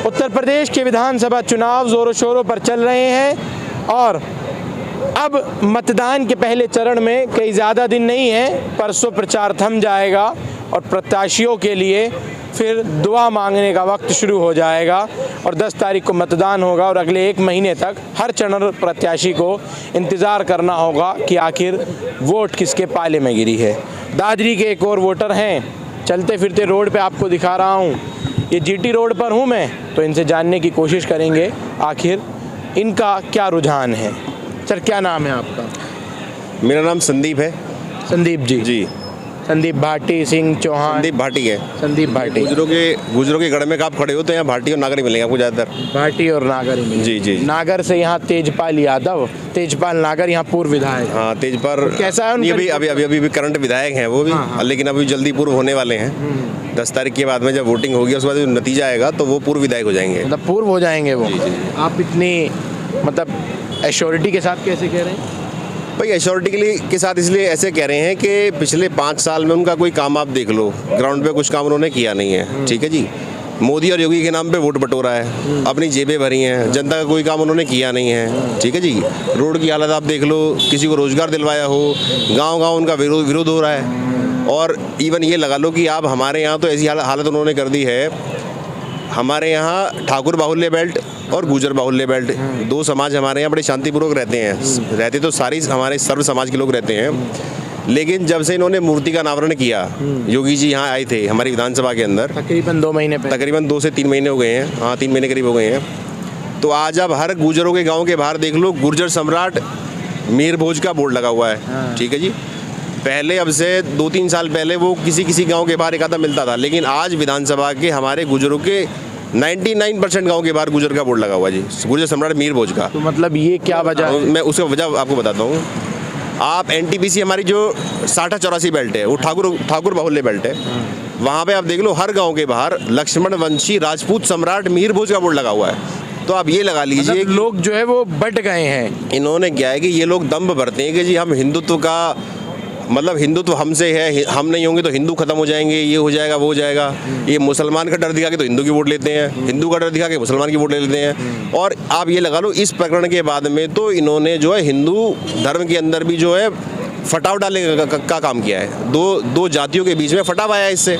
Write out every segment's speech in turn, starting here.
उत्तर प्रदेश के विधानसभा चुनाव ज़ोरों शोरों पर चल रहे हैं और अब मतदान के पहले चरण में कई ज़्यादा दिन नहीं हैं। परसों प्रचार थम जाएगा और प्रत्याशियों के लिए फिर दुआ मांगने का वक्त शुरू हो जाएगा और 10 तारीख को मतदान होगा और अगले 1 महीने तक हर चरण प्रत्याशी को इंतज़ार करना होगा कि आखिर वोट किसके पाले में गिरी है। दादरी के एक और वोटर हैं, चलते फिरते रोड पे आपको दिखा रहा हूँ। ये जीटी रोड पर हूँ मैं, तो इनसे जानने की कोशिश करेंगे आखिर इनका क्या रुझान है। सर, क्या नाम है आपका? मेरा नाम संदीप है। संदीप जी? जी, संदीप भाटी सिंह चौहान? संदीप भाटी है। संदीप भाटी। गुजरों के गढ़ में आप खड़े हो तो यहाँ भाटी और नागर ही मिलेंगे आपको ज़्यादातर। भाटी और नागर ही मिलेंगे। जी जी। नागर से यहाँ तेजपाल यादव, तेजपाल नागर यहाँ पूर्व विधायक। हाँ, तेजपाल कैसा है? ये अभी करंट विधायक हैं वो भी। हाँ। लेकिन अभी जल्दी पूर्व होने वाले हैं। 10 तारीख के बाद में जब वोटिंग होगी उसके बाद जो नतीजा आएगा तो वो पूर्व विधायक हो जाएंगे। मतलब पूर्व हो जाएंगे वो? जी, जी। आप इतनी मतलब एश्योरिटी के साथ कैसे कह रहे हैं? भाई एश्योरिटी के साथ इसलिए ऐसे कह रहे हैं कि पिछले 5 साल में उनका कोई काम आप देख लो, ग्राउंड पे कुछ काम उन्होंने किया नहीं है। ठीक है जी। मोदी और योगी के नाम पे वोट बटोरा है, अपनी जेबें भरी हैं, जनता का कोई काम उन्होंने किया नहीं है। ठीक है जी। रोड की हालत आप देख लो, किसी को रोजगार दिलवाया हो, गाँव उनका विरोध हो रहा है। और इवन ये लगा लो कि आप हमारे यहाँ तो ऐसी हालत उन्होंने कर दी है, हमारे यहाँ ठाकुर बाहुल्य बेल्ट और गुजर बाहुल्य बेल्ट 2 समाज हमारे यहाँ बड़े शांतिपूर्वक रहते हैं। रहते तो सारी हमारे सर्व समाज के लोग रहते हैं। लेकिन जब से इन्होंने मूर्ति का अनावरण किया, योगी जी यहाँ आए थे हमारी विधानसभा के अंदर, तकरीबन 2 महीने पहले, तकरीबन 2 से 3 महीने हो गए हैं। हाँ, 3 महीने करीब हो गए हैं। तो आज आप हर गुजरों के गाँव के बाहर देख लो, गुर्जर सम्राट मीर भोज का बोर्ड लगा हुआ है। ठीक है जी। पहले अब से 2-3 साल पहले वो किसी गांव के बाहर एक आधा मिलता था, लेकिन आज विधानसभा के हमारे गुजरों के 99% गांव के बाहर गुजर का बोर्ड लगा हुआ जी, गुर्जर सम्राट मीर भोज का। तो मतलब ये क्या वजह है? मैं उसका वजह आपको बताता हूँ। आप NTPC हमारी जो 60-84 बेल्ट है वो ठाकुर बाहुल्य बेल्ट है। वहाँ पे आप देख लो हर गाँव के बाहर लक्ष्मण वंशी राजपूत सम्राट मीर भोज का बोर्ड लगा हुआ है। तो आप ये लगा लीजिए मतलब लोग जो है वो बट गए हैं। इन्होंने क्या है कि ये लोग दम्भ भरते हैं कि जी हम हिंदुत्व का मतलब हिंदुत्व हमसे है, हम नहीं होंगे तो हिंदू खत्म हो जाएंगे, ये हो जाएगा वो हो जाएगा। ये मुसलमान का डर दिखा के तो हिंदू की वोट लेते हैं, हिंदू का डर दिखा के मुसलमान की वोट ले लेते हैं। और आप ये लगा लो इस प्रकरण के बाद में तो इन्होंने जो है हिंदू धर्म के अंदर भी जो है फटाव डालने का काम किया है। दो जातियों के बीच में फटाव आया इससे।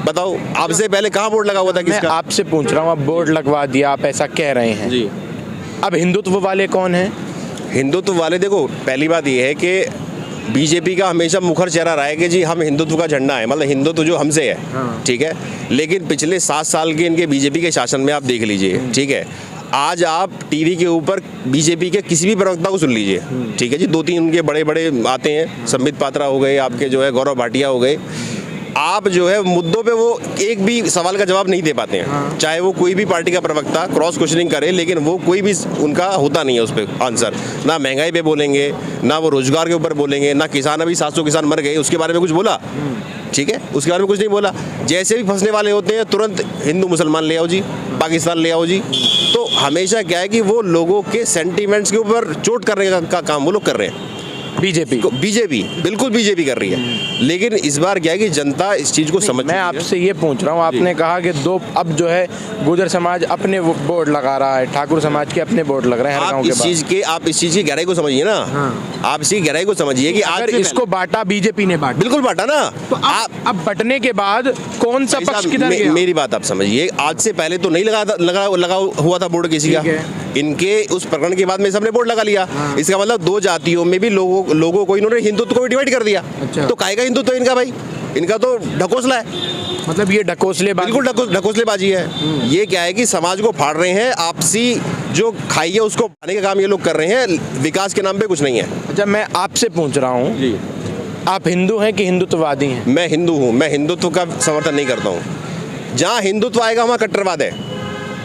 बताओ, आपसे पहले कहाँ बोर्ड लगा हुआ था किसका? मैं आपसे पूछ रहा हूँ, आप बोर्ड लगवा दिया, आप ऐसा कह रहे हैं जी। अब हिंदुत्व वाले कौन हैं? हिंदुत्व वाले देखो, पहली बात ये है कि बीजेपी का हमेशा मुखर चेहरा रहा है कि जी हम हिंदुत्व का झंडा है, मतलब हिंदुत्व जो हमसे है। हाँ। ठीक है। लेकिन पिछले 7 साल के इनके बीजेपी के शासन में आप देख लीजिए। ठीक है। आज आप टीवी के ऊपर बीजेपी के किसी भी प्रवक्ता को सुन लीजिए। ठीक है जी। 2-3 उनके बड़े आते हैं, संबित पात्रा हो गए, आपके जो है गौरव भाटिया हो गए। आप जो है मुद्दों पे वो एक भी सवाल का जवाब नहीं दे पाते हैं। हाँ। चाहे वो कोई भी पार्टी का प्रवक्ता क्रॉस क्वेश्चनिंग करे, लेकिन वो कोई भी उनका होता नहीं है उस पर आंसर। ना महंगाई पे बोलेंगे, ना वो रोजगार के ऊपर बोलेंगे, ना किसान, अभी 700 किसान मर गए उसके बारे में कुछ बोला। ठीक है, उसके बारे में कुछ नहीं बोला। जैसे भी फंसने वाले होते हैं तुरंत हिंदू मुसलमान ले आओ जी, पाकिस्तान ले आओ जी। तो हमेशा क्या है कि वो लोगों के सेंटीमेंट्स के ऊपर चोट करने का काम वो लोग कर रहे हैं। बीजेपी बिल्कुल बीजेपी कर रही है। लेकिन इस बार क्या है कि जनता इस चीज को समझ। मैं आपसे ये पूछ रहा हूँ, आपने कहा कि अब जो है गुर्जर समाज अपने बोर्ड लगा रहा है, ठाकुर समाज के अपने बोर्ड लग रहे हैं हर गांव के बाद। आप इस चीज की गहराई को समझिए ना। हाँ। आप इसकी गहराई को समझिए कि आज इसको बांटा, बीजेपी ने बांटा, बिल्कुल बांटा ना। तो अब बंटने के बाद कौन सा पक्ष किधर गया? मेरी बात आप समझिए, आज से पहले तो नहीं लगा हुआ था बोर्ड किसी का। इनके उस प्रकरण के बाद में सबने बोर्ड लगा लिया। इसका मतलब 2 जातियों में भी लोगों को इन्होंने हिंदुत्व को डिवाइड कर दिया। अच्छा। तो काहे का हिंदुत्व इनका भाई? इनका तो ढकोसला है। मतलब ये ढकोसलेबाजी, बिल्कुल ढकोसलेबाजी है। ये क्या है कि समाज को फाड़ रहे हैं, आपसी जो खाई है उसको पाने का काम ये लोग कर रहे हैं, विकास के नाम पे कुछ नहीं है। अच्छा, मैं आपसे पूछ रहा हूँ जी, आप हिंदू हैं कि हिंदुत्ववादी हैं? मैं हिंदू हूँ। मैं हिंदुत्व का समर्थन नहीं करता हूँ। जहाँ हिंदुत्व आएगा वहाँ कट्टरवाद है।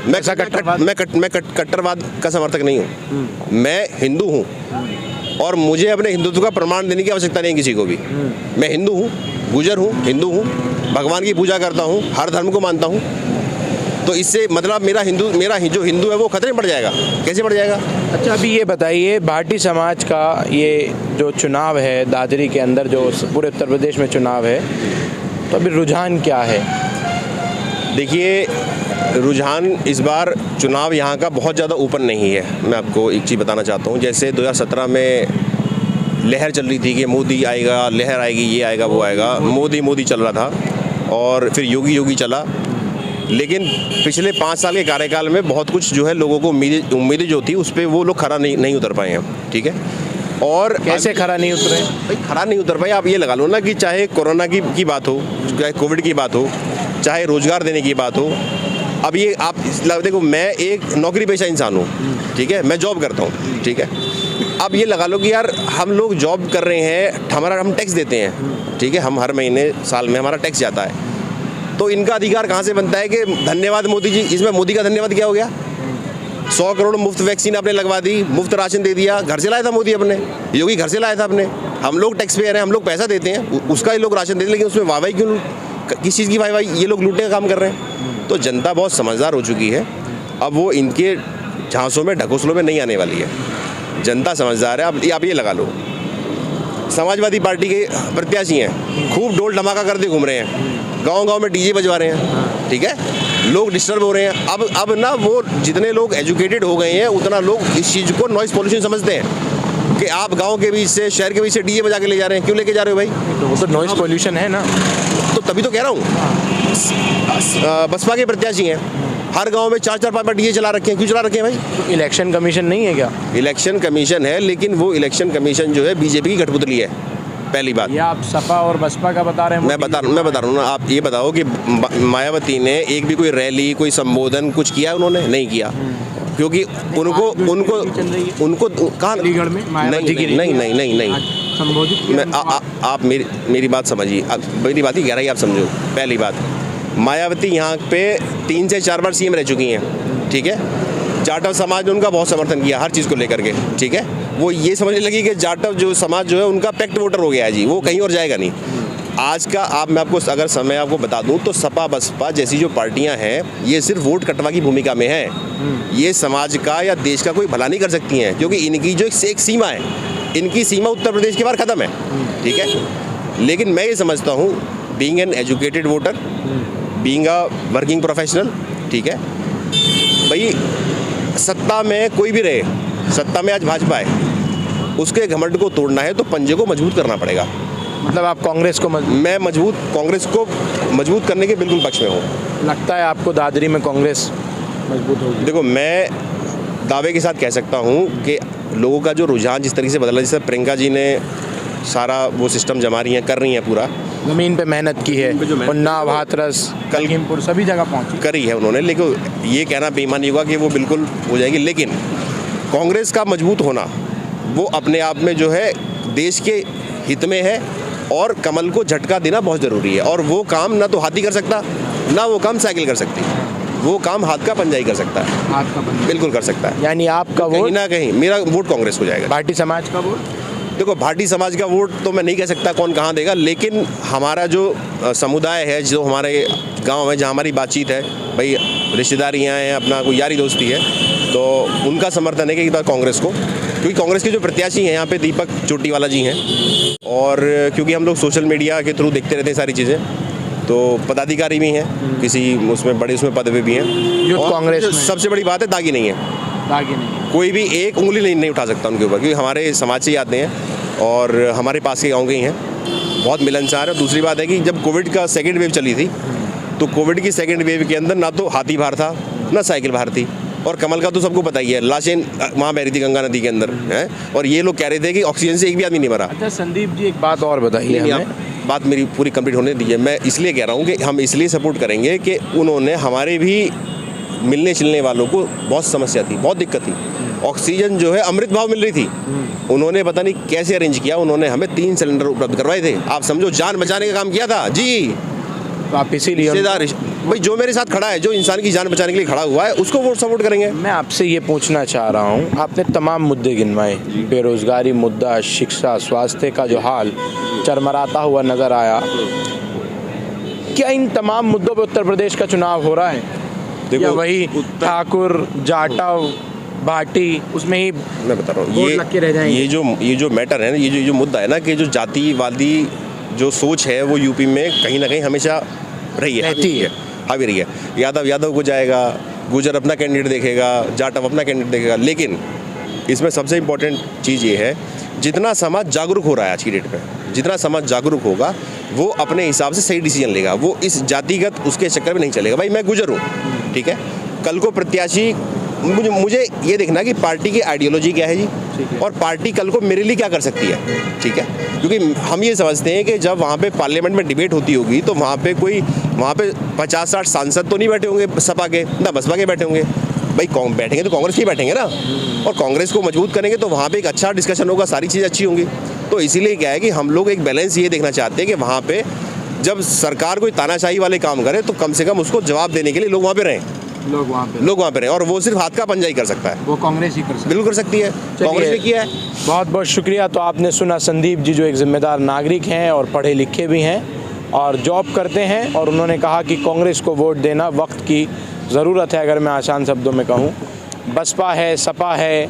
मैं कट्टरवाद का समर्थक नहीं हूँ। मैं हिंदू हूँ और मुझे अपने हिंदुत्व का प्रमाण देने की आवश्यकता नहीं किसी को भी। मैं हिंदू हूँ, गुजर हूँ, हिंदू हूँ, भगवान की पूजा करता हूँ, हर धर्म को मानता हूँ। तो इससे मतलब मेरा जो हिंदू है वो खतरे में पड़ जाएगा। कैसे पड़ जाएगा? अच्छा, अभी ये बताइए, भाटी समाज का ये जो चुनाव है दादरी के अंदर, जो पूरे उत्तर प्रदेश में चुनाव है, तो अभी रुझान क्या है? देखिए, रुझान इस बार चुनाव यहाँ का बहुत ज़्यादा ऊपर नहीं है। मैं आपको एक चीज़ बताना चाहता हूँ, जैसे 2017 में लहर चल रही थी कि मोदी आएगा, लहर आएगी, ये आएगा, वो आएगा, मोदी चल रहा था, और फिर योगी चला। लेकिन पिछले 5 साल के कार्यकाल में बहुत कुछ जो है लोगों को उम्मीदें जो थी उस पर वो लोग खरा नहीं उतर पाए हैं, ठीक है। और कैसे खरा नहीं उतरे भाई? खरा नहीं उतर पाए, आप ये लगा लो ना कि चाहे कोरोना की बात हो, चाहे कोविड की बात हो, चाहे रोजगार देने की बात हो। अब ये आप देखो, मैं एक नौकरी पेशा इंसान हूँ, ठीक है, मैं जॉब करता हूँ, ठीक है। अब ये लगा लो कि यार हम लोग जॉब कर रहे हैं, हम टैक्स देते हैं, ठीक है, हम हर महीने साल में हमारा टैक्स जाता है, तो इनका अधिकार कहाँ से बनता है कि धन्यवाद मोदी जी। इसमें मोदी का धन्यवाद क्या हो गया? 100 करोड़ मुफ्त वैक्सीन आपने लगवा दी, मुफ्त राशन दे दिया, घर से लाया था मोदी अपने, योगी घर से लाया था अपने। हम लोग टैक्स पेयर हैं, हम लोग पैसा देते हैं, उसका ही लोग राशन देते हैं, लेकिन उसमें वाहवाही क्यों? किस चीज़ की वाहवाही? ये लोग लूटने का काम कर रहे हैं। तो जनता बहुत समझदार हो चुकी है, अब वो इनके झांसों में ढकोसलों में नहीं आने वाली है। जनता समझदार है। अब आप ये लगा लो, समाजवादी पार्टी के प्रत्याशी हैं, खूब डोल धमाका करते घूम रहे हैं, गांव में डीजे बजवा रहे हैं, ठीक है, लोग डिस्टर्ब हो रहे हैं। अब ना वो जितने लोग एजुकेटेड हो गए हैं उतना लोग इस चीज़ को नॉइस पॉल्यूशन समझते हैं कि आप गांव के बीच से, शहर के बीच से डीजे बजा के ले जा रहे हैं। क्यों लेके जा रहे हो भाई? तो वो तो नॉइस पॉल्यूशन है ना। तो तभी तो कह रहा हूँ, बसपा के प्रत्याशी हैं, हर गांव में 4-4 5-5 डीजे चला रखे हैं। क्यों चला रखे हैं भाई? तो इलेक्शन कमीशन नहीं है क्या? इलेक्शन कमीशन है, लेकिन वो इलेक्शन कमीशन जो है बीजेपी की कठपुतली है, पहली बात। ये आप सपा और बसपा का बता रहे हैं? मैं बता रहा हूँ ना। आप ये बताओ कि मायावती ने एक भी कोई रैली, कोई संबोधन कुछ किया? उन्होंने नहीं किया, क्योंकि उनको कहाँ? अलीगढ़ में नहीं संबोधित। आप मेरी बात समझिए, मेरी बात की गहराई आप समझो। पहली बात, मायावती यहाँ पे 3 से 4 बार सीएम रह चुकी हैं, ठीक है। जाटव समाज ने उनका बहुत समर्थन किया हर चीज़ को लेकर के, ठीक है। वो ये समझने लगी कि जाटव जो समाज जो है उनका पैक्ट वोटर हो गया है जी, वो कहीं और जाएगा नहीं। आज का मैं आपको अगर समय आपको बता दूं तो सपा बसपा जैसी जो पार्टियां हैं ये सिर्फ वोट कटवा की भूमिका में हैं। ये समाज का या देश का कोई भला नहीं कर सकती हैं, क्योंकि इनकी जो एक सीमा है, इनकी सीमा उत्तर प्रदेश के बाहर ख़त्म है, ठीक है। लेकिन मैं ये समझता हूँ, being an educated voter, being a working professional, ठीक है भाई, सत्ता में कोई भी रहे, सत्ता में आज भाजपा है, उसके घमंड को तोड़ना है तो पंजे को मजबूत करना पड़ेगा। मतलब आप कांग्रेस को मैं कांग्रेस को मजबूत करने के बिल्कुल पक्ष में हूँ। लगता है आपको दादरी में कांग्रेस मजबूत होगी? देखो, मैं दावे के साथ कह सकता हूँ कि लोगों का जो रुझान जिस तरीके से बदला, जैसे प्रियंका जी ने सारा वो सिस्टम जमा रही हैं, कर रही हैं, पूरा ज़मीन पे मेहनत की है, उन्नाव, हाथरस, कलगीमपुर सभी जगह पहुँची करी है उन्होंने। लेकिन ये कहना बेईमानी होगा कि वो बिल्कुल हो जाएगी। लेकिन कांग्रेस का मजबूत होना वो अपने आप में जो है देश के हित में है, और कमल को झटका देना बहुत ज़रूरी है। और वो काम ना तो हाथी कर सकता, ना वो काम साइकिल कर सकती, वो काम हाथ का पंजा ही कर सकता है। हाथ का पंजा बिल्कुल कर सकता है। यानी आपका कहीं ना कहीं मेरा वोट कांग्रेस को जाएगा। भाटी समाज का वोट? देखो, भाटी समाज का वोट तो मैं नहीं कह सकता कौन कहाँ देगा, लेकिन हमारा जो समुदाय है, जो हमारे गांव है, जहाँ हमारी बातचीत है, भाई रिश्तेदारियाँ हैं, अपना कोई यारी दोस्ती है, तो उनका समर्थन है कि एक बार कांग्रेस को, क्योंकि कांग्रेस के जो प्रत्याशी हैं यहाँ पे दीपक चोटीवाला जी हैं, और क्योंकि हम लोग सोशल मीडिया के थ्रू देखते रहते हैं सारी चीज़ें, तो पदाधिकारी भी हैं, किसी उसमें बड़े उसमें पद पे भी हैं। और कांग्रेस सबसे बड़ी बात है, दागी नहीं है, दागी नहीं, कोई भी एक उंगली नहीं उठा सकता उनके ऊपर, क्योंकि हमारे समाज से ही आते हैं और हमारे पास के गाँव के ही हैं, बहुत मिलनसार है। दूसरी बात है कि जब कोविड का सेकेंड वेव चली थी, तो कोविड की सेकेंड वेव के अंदर ना तो हाथी बाहर था, ना साइकिल बाहर थी, और कमल का तो सबको पता ही है, लाशें वहाँ बह रही थी गंगा नदी के अंदर है, और ये लोग कह रहे थे कि ऑक्सीजन से एक भी आदमी नहीं मरा। अच्छा संदीप जी, एक बात और बताइए हमें। बात मेरी पूरी कंप्लीट होने दीजिए। मैं इसलिए कह रहा हूँ कि हम इसलिए सपोर्ट करेंगे कि उन्होंने हमारे भी मिलने चिलने वालों को बहुत समस्या थी, बहुत दिक्कत थी, ऑक्सीजन जो है अमृत भाव मिल रही थी, उन्होंने पता नहीं कैसे अरेंज किया, उन्होंने हमें 3 सिलेंडर उपलब्ध करवाए थे। आप समझो, जान बचाने का काम किया था जी। तो आप इसीलिए रिश्तेदार भाई जो मेरे साथ खड़ा है, जो इंसान की जान बचाने के लिए खड़ा हुआ है, उसको वोट सपोर्ट करेंगे। मैं आपसे ये पूछना चाह रहा हूँ, आपने तमाम मुद्दे गिनवाए, बेरोजगारी मुद्दा, शिक्षा, स्वास्थ्य का जो हाल चरमराता हुआ नजर आया, क्या इन तमाम मुद्दों पर उत्तर प्रदेश का चुनाव हो रहा है? या वही ठाकुर, जाटव, भाटी, उसमें ही मैं बता रहा हूँ, ये जो मैटर है ना, ये जो मुद्दा है ना, कि जो जातिवादी जो सोच है वो यूपी में कहीं ना कहीं हमेशा रही है, आ भी रही है। यादव को जाएगा, गुजर अपना कैंडिडेट देखेगा, जाटव अपना कैंडिडेट देखेगा। लेकिन इसमें सबसे इम्पोर्टेंट चीज़ ये है, जितना समाज जागरूक हो रहा है आज की डेट पे, जितना समाज जागरूक होगा वो अपने हिसाब से सही डिसीजन लेगा। वो इस जातिगत उसके चक्कर में नहीं चलेगा। भाई मैं गुजर हूँ, ठीक है, कल को प्रत्याशी मुझे ये देखना कि पार्टी की आइडियोलॉजी क्या है जी, और पार्टी कल को मेरे लिए क्या कर सकती है, ठीक है। क्योंकि हम ये समझते हैं कि जब वहाँ पे पार्लियामेंट में डिबेट होती होगी तो वहाँ पे 50-60 सांसद तो नहीं बैठे होंगे सपा के, ना बसपा के बैठे होंगे। भाई बैठेंगे तो कांग्रेस के बैठेंगे ना, और कांग्रेस को मजबूत करेंगे तो वहाँ पे एक अच्छा डिस्कशन होगा, सारी चीज़ें अच्छी होंगी। तो इसीलिए क्या है कि हम लोग एक बैलेंस ये देखना चाहते हैं कि वहाँ पे जब सरकार कोई तानाशाही वाले काम करे तो कम से कम उसको जवाब देने के लिए लोग वहाँ पे रहें, लोग वहाँ पे रहें। और वो सिर्फ हाथ का पंजा ही कर सकता है, वो कांग्रेस ही कर सकती है, बिल्कुल कर सकती है, कांग्रेस ने किया है। बहुत बहुत शुक्रिया। तो आपने सुना संदीप जी जो एक जिम्मेदार नागरिक हैं और पढ़े लिखे भी हैं और जॉब करते हैं, और उन्होंने कहा कि कांग्रेस को वोट देना वक्त की ज़रूरत है। अगर मैं आसान शब्दों में कहूँ, बसपा है, सपा है,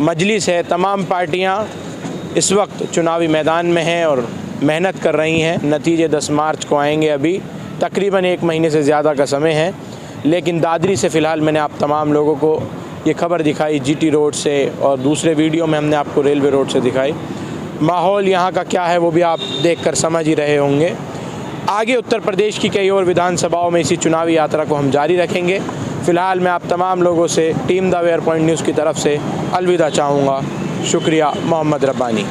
मजलिस है, तमाम पार्टियाँ इस वक्त चुनावी मैदान में हैं और मेहनत कर रही हैं। नतीजे 10 मार्च को आएंगे, अभी तकरीबन 1 महीने से ज़्यादा का समय है। लेकिन दादरी से फ़िलहाल मैंने आप तमाम लोगों को ये खबर दिखाई जीटी रोड से, और दूसरे वीडियो में हमने आपको रेलवे रोड से दिखाई। माहौल यहाँ का क्या है वो भी आप देखकर समझ ही रहे होंगे। आगे उत्तर प्रदेश की कई और विधानसभाओं में इसी चुनावी यात्रा को हम जारी रखेंगे। फ़िलहाल मैं आप तमाम लोगों से team the where point news की तरफ से अलविदा चाहूँगा। शुक्रिया। मोहम्मद रब्बानी।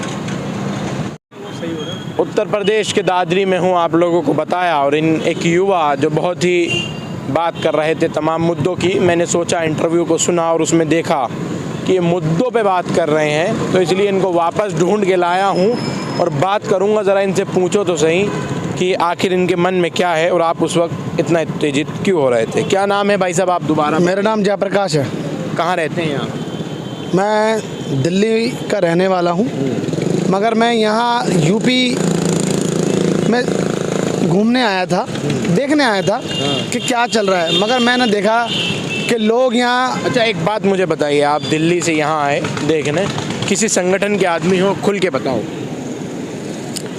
उत्तर प्रदेश के दादरी में हूँ, आप लोगों को बताया, और एक युवा जो बहुत ही बात कर रहे थे तमाम मुद्दों की, मैंने सोचा इंटरव्यू को सुना और उसमें देखा कि ये मुद्दों पे बात कर रहे हैं, तो इसलिए इनको वापस ढूंढ के लाया हूँ और बात करूँगा। ज़रा इनसे पूछो तो सही कि आखिर इनके मन में क्या है और आप उस वक्त इतना उत्तेजित क्यों हो रहे थे। क्या नाम है भाई साहब आप दोबारा? मेरा नाम जयप्रकाश है। कहाँ रहते हैं यहाँ? मैं दिल्ली का रहने वाला हूँ, मगर मैं यहाँ यूपी में घूमने आया था, देखने आया था कि क्या चल रहा है। मगर मैंने देखा कि लोग यहाँ। अच्छा एक बात मुझे बताइए, आप दिल्ली से यहाँ आए देखने, किसी संगठन के आदमी हो? खुल के बताओ।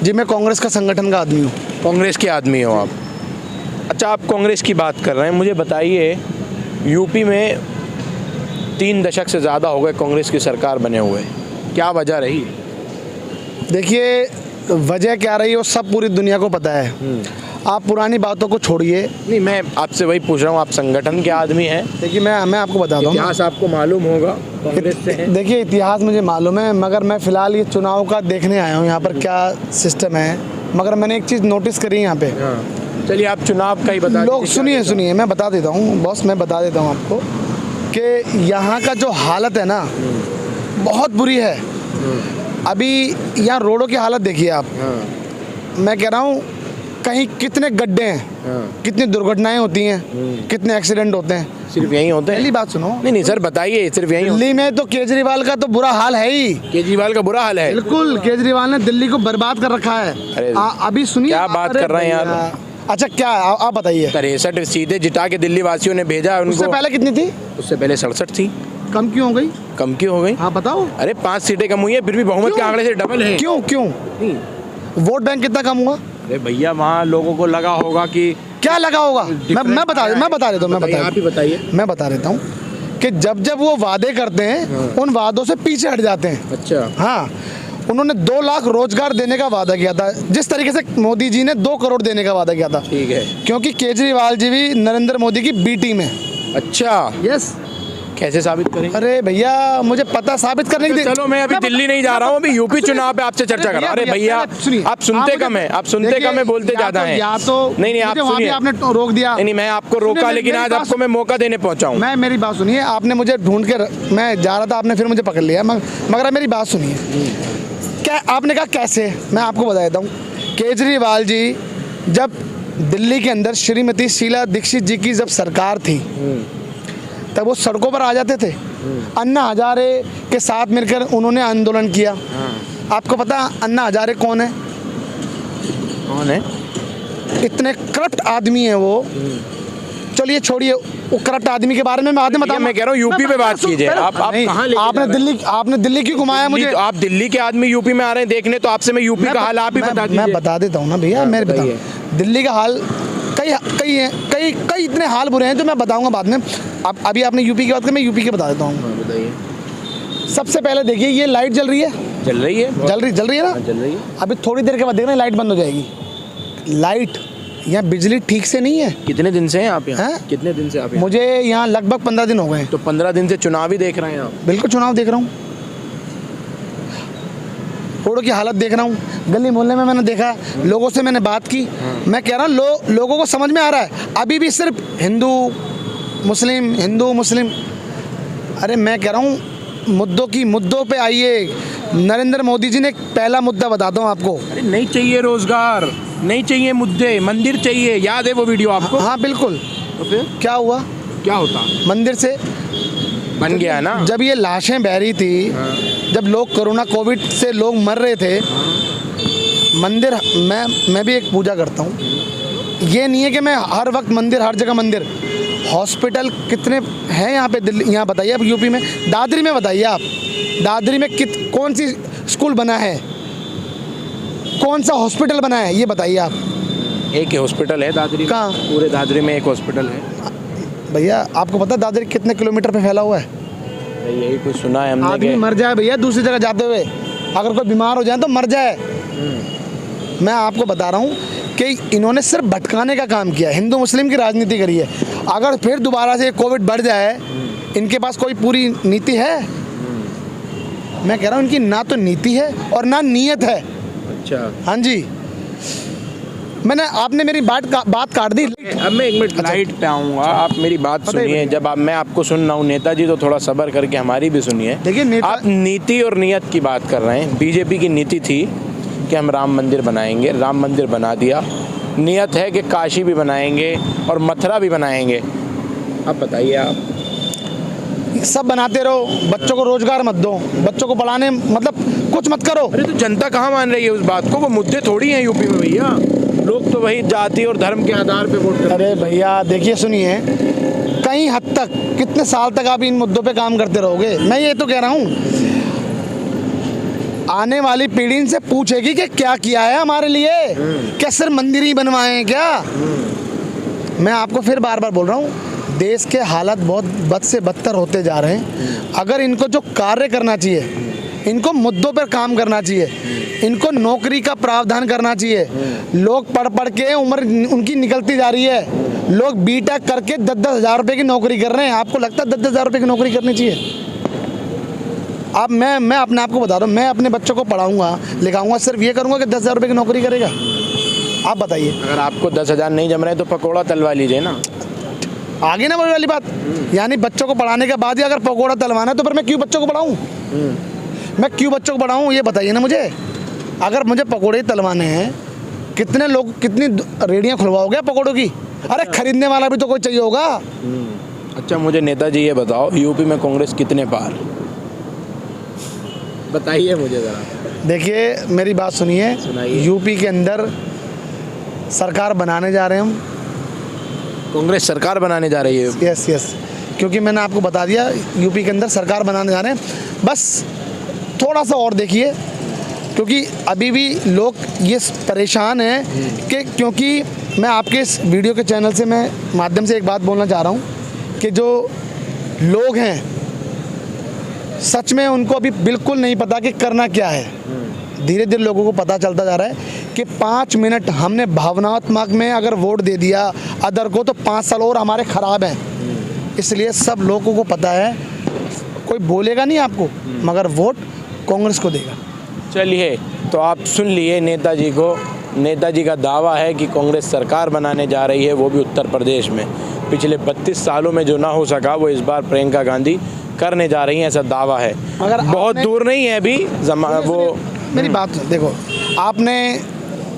जी मैं कांग्रेस का संगठन का आदमी हूँ। कांग्रेस के आदमी हो आप? अच्छा आप कांग्रेस की बात कर रहे हैं, मुझे बताइए यूपी में 3 दशक से ज़्यादा हो गए कांग्रेस की सरकार बने हुए, क्या वजह रही? देखिए वजह क्या रही वो सब पूरी दुनिया को पता है। आप पुरानी बातों को छोड़िए। नहीं मैं आपसे वही पूछ रहा हूँ, आप संगठन के आदमी हैं। देखिए मैं आपको बताता हूँ, इतिहास आपको मालूम होगा कांग्रेस से है। देखिए इतिहास मुझे मालूम है, मगर मैं फ़िलहाल ये चुनाव का देखने आया हूँ यहाँ पर क्या सिस्टम है। मगर मैंने एक चीज़ नोटिस करी यहाँ पे। चलिए आप चुनाव का ही बता। लोग सुनिए मैं बता देता हूँ बॉस, मैं बता देता हूँ आपको कि यहाँ का जो हालत है ना बहुत बुरी है। अभी यहाँ रोडों की हालत देखिए आप। मैं कह रहा हूँ कहीं कितने गड्ढे हैं, कितनी दुर्घटनाएं होती हैं, कितने एक्सीडेंट होते हैं। सिर्फ यहीं होते हैं? पहली बात सुनो। नहीं सर बताइए, सिर्फ यहीं? दिल्ली में तो केजरीवाल का तो बुरा हाल है ही। केजरीवाल का बुरा हाल है? बिल्कुल, केजरीवाल ने दिल्ली को बर्बाद कर रखा है। अभी सुनिए क्या बात कर रहे हैं यार। अच्छा क्या आप बताइए। 63 सीटें जिता के दिल्ली वासियों ने भेजा उनको। उससे पहले कितनी थी? उससे पहले 67 थी। कम क्यों हो गई? कम क्यों हो गई? हाँ बताओ। अरे 5 सीटें कम हुई है, फिर भी बहुमत के आंकड़े से डबल है। क्यों वोट बैंक कितना कम हुआ? अरे भैया वहाँ लोगों को लगा होगा कि क्या लगा होगा। मैं बता देता हूँ। आप ही बताइए। मैं बता देता हूँ कि जब वो वादे करते हैं उन वादों से पीछे हट जाते हैं। अच्छा हाँ, उन्होंने 2 लाख रोजगार देने का वादा किया था, जिस तरीके से मोदी जी ने 2 करोड़ देने का वादा किया था। ठीक है, क्योंकि केजरीवाल जी भी नरेंद्र मोदी की बी टीम है। अच्छा यस। कैसे साबित करें? अरे भैया मुझे पता साबित करने की। चलो मैं अभी दिल्ली नहीं जा रहा हूँ, अभी यूपी चुनाव पे आपसे चर्चा कर रहा हूँ। अरे भैया आप सुनते कम है, आप सुनते कम है, बोलते ज्यादा हैं। नहीं आप सुनिए, आपने रोक दिया। नहीं मैं आपको रोका, लेकिन आज आपको मैं मौका देने पहुंचा हूँ। मैं मेरी बात सुनिए, आपने मुझे ढूंढ के, मैं जा रहा था, आपने फिर मुझे पकड़ लिया। मगर मेरी बात सुनिए, क्या आपने कहा कैसे, मैं आपको बता देता हूँ। केजरीवाल जी जब दिल्ली के अंदर श्रीमती शीला दीक्षित जी की जब सरकार थी तब वो सड़कों पर आ जाते थे। अन्ना हजारे के साथ मिलकर उन्होंने आंदोलन किया। आपको पता अन्ना हजारे कौन है? कौन है? इतने करप्ट आदमी है वो। चलिए छोड़िए वो करप्ट आदमी के बारे में मैं बाद में बताऊंगा। मैं कह रहा हूँ यूपी पे बात कीजिए। आप कहाँ आपने दिल्ली क्यों घुमाया मुझे? तो आप दिल्ली के आदमी यूपी में आ रहे हैं देखने, तो आपसे मैं यूपी का हाल आप ही बता दीजिए। मैं बता देता हूँ ना भैया, मेरे बता। दिल्ली का हाल कई कई हैं, कई इतने हाल बुरे हैं जो मैं बताऊंगा बाद में। अब अभी आपने यूपी की बात की, मैं यूपी के बता देता हूँ। बताइए। सबसे पहले देखिए, ये लाइट जल रही है, चल रही है, जल रही है ना, चल रही है। अभी थोड़ी देर के बाद देखना लाइट बंद हो जाएगी। लाइट यहाँ बिजली ठीक से नहीं है। कितने दिन से हैं आप यहाँ? हैं? कितने दिन से आप यहाँ? मुझे यहाँ लगभग 15 दिन हो गए हैं। तो 15 दिन से चुनाव ही देख रहे हैं आप? बिल्कुल चुनाव देख रहा हूँ, रोडों की हालत देख रहा हूँ, गली मोहल्ले में मैंने देखा, लोगों से मैंने बात की। मैं कह रहा हूँ लोगों को समझ में आ रहा है। अभी भी सिर्फ हिंदू मुस्लिम, अरे मैं कह रहा हूँ मुद्दों पे आइए। नरेंद्र मोदी जी ने एक पहला मुद्दा बताता हूँ आपको। अरे नहीं चाहिए रोजगार, नहीं चाहिए मुद्दे, मंदिर चाहिए। याद है वो वीडियो आपको? हाँ बिल्कुल। तो फिर क्या हुआ? क्या होता? मंदिर से बन गया ना। जब ये लाशें बह रही थी, जब लोग कोविड से लोग मर रहे थे, मंदिर, मैं भी एक पूजा करता हूँ। ये नहीं है कि मैं हर वक्त मंदिर, हर जगह मंदिर। हॉस्पिटल कितने हैं यहाँ पे दिल्ली, यहाँ बताइए आप यूपी में, दादरी में बताइए आप, दादरी में कौन सी स्कूल बना है, कौन सा हॉस्पिटल बना है, ये बताइए आप। एक ही हॉस्पिटल है दादरी में? कहाँ? पूरे दादरी में एक हॉस्पिटल है भैया। आपको पता है दादरी कितने किलोमीटर पे फैला हुआ है? यही कुछ सुना है हमने। आदमी मर जाए भैया दूसरी जगह जाते हुए, अगर कोई बीमार हो जाए तो मर जाए। मैं आपको बता रहा हूँ कि इन्होंने सिर्फ भटकाने का काम किया, हिंदू मुस्लिम की राजनीति करी है। अगर फिर दोबारा से कोविड बढ़ जाए, इनके पास कोई पूरी नीति है? मैं कह रहा हूँ इनकी ना तो नीति है और ना नीयत है। अच्छा, हाँ जी, आपने मेरी बात काट दी। अब मैं 1 मिनट लाइट पे आऊँगा, आप मेरी बात सुनिए। जब मैं आपको सुन रहा हूँ नेताजी, तो थोड़ा सब्र करके हमारी भी सुनिए। देखिए आप नीति और नियत की बात कर रहे हैं। बीजेपी की नीति थी कि हम राम मंदिर बनाएंगे, राम मंदिर बना दिया। नियत है कि काशी भी बनाएंगे और मथुरा भी बनाएंगे। अब बताइए, आप सब बनाते रहो, बच्चों को रोजगार मत दो, बच्चों को पढ़ाने मतलब कुछ मत करो। अरे तो जनता कहाँ मान रही है उस बात को? वो मुद्दे थोड़ी हैं यूपी में भैया। लोग तो वही जाति और धर्म के आधार पे वोट करते हैं। अरे भैया देखिए, सुनिए, कई हद तक कितने साल तक आप इन मुद्दों पे काम करते रहोगे? मैं ये तो कह रहा हूँ, आने वाली पीढ़ी इनसे पूछेगी कि क्या किया है हमारे लिए, क्या सिर्फ मंदिर ही बनवाए हैं क्या? मैं आपको फिर बार बार बोल रहा हूँ, देश के हालात बहुत बद से बदतर होते जा रहे हैं। अगर इनको जो कार्य करना चाहिए, इनको मुद्दों पर काम करना चाहिए, इनको नौकरी का प्रावधान करना चाहिए। लोग पढ़ के उम्र उनकी निकलती जा रही है, लोग बीटेक करके 10-10 हज़ार रुपये की नौकरी कर रहे हैं। आपको लगता है 10-10 हज़ार रुपये की नौकरी करनी चाहिए? अब मैं अपने आप को बता रहा हूँ, मैं अपने बच्चों को पढ़ाऊँगा लिखाऊँगा, सिर्फ ये करूँगा कि 10 हज़ार रुपये की नौकरी करेगा? आप बताइए। अगर आपको 10 हज़ार नहीं जम रहे तो पकौड़ा तलवा लीजिए ना। आगे ना वही वाली बात, यानी बच्चों को पढ़ाने के बाद ही अगर पकौड़ा तलवाना है तो फिर मैं क्यों बच्चों को पढ़ाऊँ? मैं क्यों बच्चों को पढ़ाऊँ, ये बताइए ना मुझे। अगर मुझे पकौड़े तलवाने हैं, कितने लोग, कितनी रेडियाँ खुलवाओगे पकौड़ों की? अरे खरीदने वाला भी तो कोई चाहिए होगा। अच्छा, मुझे नेताजी ये बताओ, यूपी में कांग्रेस कितने पार? बताइए मुझे ज़रा। देखिए मेरी बात सुनिए, यूपी के अंदर सरकार बनाने जा रहे हैं हम। कांग्रेस सरकार बनाने जा रही है? यस, क्योंकि मैंने आपको बता दिया, यूपी के अंदर सरकार बनाने जा रहे हैं। बस थोड़ा सा और देखिए, क्योंकि अभी भी लोग ये परेशान हैं कि, क्योंकि मैं आपके इस वीडियो के चैनल से मैं माध्यम से एक बात बोलना चाह रहा हूँ कि जो लोग हैं, सच में उनको अभी बिल्कुल नहीं पता कि करना क्या है। धीरे धीरे लोगों को पता चलता जा रहा है कि 5 मिनट हमने भावनात्मक में अगर वोट दे दिया अदर को, तो 5 साल और हमारे ख़राब हैं। इसलिए सब लोगों को पता है, कोई बोलेगा नहीं आपको, मगर वोट कांग्रेस को देगा। चलिए, तो आप सुन लिए नेताजी को। नेताजी का दावा है कि कांग्रेस सरकार बनाने जा रही है, वो भी उत्तर प्रदेश में। पिछले 32 सालों में जो ना हो सका, वो इस बार प्रियंका गांधी करने जा रही हैं, ऐसा दावा है। मगर बहुत दूर नहीं है अभी वो। मेरी बात देखो, आपने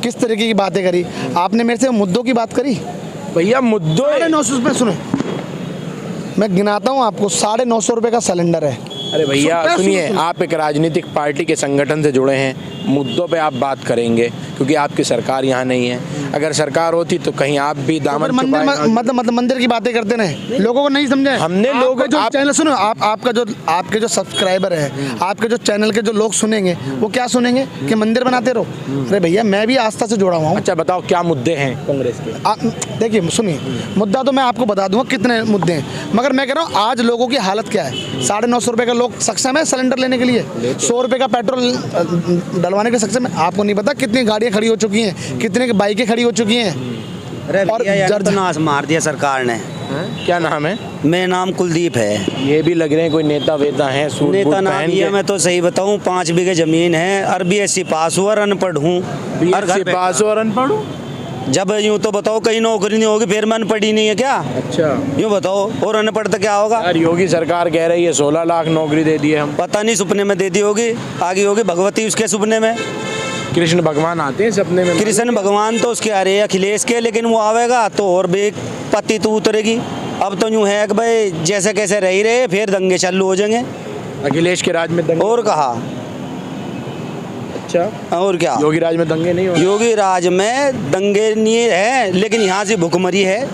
किस तरीके की बातें करी? आपने मेरे से मुद्दों की बात करी। भैया मुद्दों 950 रुपये, सुनो मैं गिनाता हूँ आपको, 950 रुपये का सिलेंडर है। अरे भैया सुनिए, आप एक राजनीतिक पार्टी के संगठन से जुड़े हैं, मुद्दों पे आप बात करेंगे। क्योंकि आपकी सरकार यहाँ नहीं है। अगर सरकार होती तो कहीं आप भी तो दामन फिर मंदिर छुपाए। मतलब मंदिर की बातें करते रहे, लोगों को नहीं समझे। हमने लोग आपका जो चैनल सुनो, आपके जो सब्सक्राइबर है, आपके जो चैनल के जो लोग सुनेंगे वो क्या सुनेंगे कि मंदिर बनाते रहो। अरे भैया मैं भी आस्था से जुड़ा हुआ हूँ। अच्छा बताओ क्या मुद्दे हैं कांग्रेस के? आप देखिए सुनिए, मुद्दा तो मैं आपको बता दूंगा कितने मुद्दे हैं, मगर मैं कह रहा हूँ आज लोगों की हालत क्या है। 950 रुपये का लोग सक्षम है सिलेंडर लेने के लिए, 100 रुपये का पेट्रोल डलवाने के सक्षम है। आपको नहीं पता कितनी गाड़ियाँ खड़ी हो चुकी हैं, कितनी बाइकें खड़ी हो चुकी हैं। अरे और भैया यार जर्ज- तो नाश मार दिया सरकार ने। क्या नाम है? मेरा नाम कुलदीप है। ये भी लग रहे हैं कोई नेता वेता हैं, सूट नेता बूट ना पहन भैया, के। मैं तो सही बताऊं 5 बीघे जमीन है और BSc पास हुआ और अनपढ़ हूँ। और घर BSc पास और अनपढ़ हो? जब यूँ तो बताओ कहीं नौकरी नहीं होगी फिर मैं अनपढ़ ही नहीं है क्या? अच्छा यूँ बताओ, और अनपढ़ तो क्या होगा? यार योगी सरकार कह रही है 16 लाख नौकरी दे दी है हम। पता नहीं सपने में दे दी होगी, आगे होगी भगवती उसके सपने में। कृष्ण भगवान आते हैं सपने में? कृष्ण भगवान तो उसके आ रहे अखिलेश के, लेकिन वो आवेगा तो और भी पत्ती तो उतरेगी। अब तो यूँ है कि भाई जैसे कैसे रह ही रहे, फिर दंगे चालू हो जाएंगे। अखिलेश के राज में दंगे? और कहा अच्छा और क्या, योगी राज में दंगे नहीं हो? योगी राज में दंगे नहीं है, लेकिन यहाँ से भुखमरी है,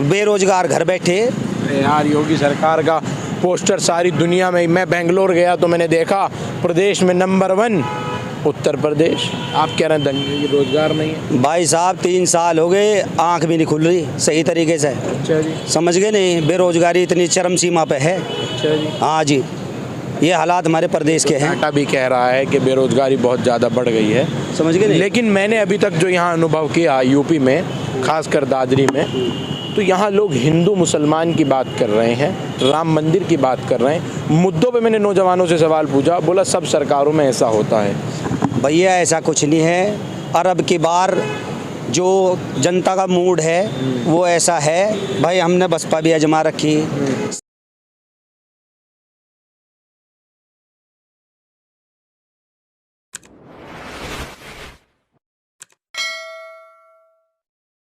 बेरोजगार घर बैठे। अरे यार योगी सरकार का पोस्टर सारी दुनिया में, मैं बेंगलोर गया तो मैंने देखा प्रदेश में नंबर 1 उत्तर प्रदेश। आप कह रहे हैं दंगे, रोजगार नहीं है? भाई साहब 3 साल हो गए, आंख भी नहीं खुल रही सही तरीके से। अच्छा जी, समझ गए नहीं, बेरोजगारी इतनी चरम सीमा पे है। अच्छा जी। हाँ जी, ये हालात हमारे प्रदेश के हैं। टाटा भी कह रहा है कि बेरोजगारी बहुत ज़्यादा बढ़ गई है। समझ गए नहीं, लेकिन मैंने अभी तक जो यहाँ अनुभव किया यूपी में, खासकर दादरी में, तो यहाँ लोग हिंदू मुसलमान की बात कर रहे हैं, राम मंदिर की बात कर रहे हैं। मुद्दों पे मैंने नौजवानों से सवाल पूछा, बोला सब सरकारों में ऐसा होता है। भैया ऐसा कुछ नहीं है। और अब की बार जो जनता का मूड है वो ऐसा है, भाई हमने बसपा भी आजमा रखी,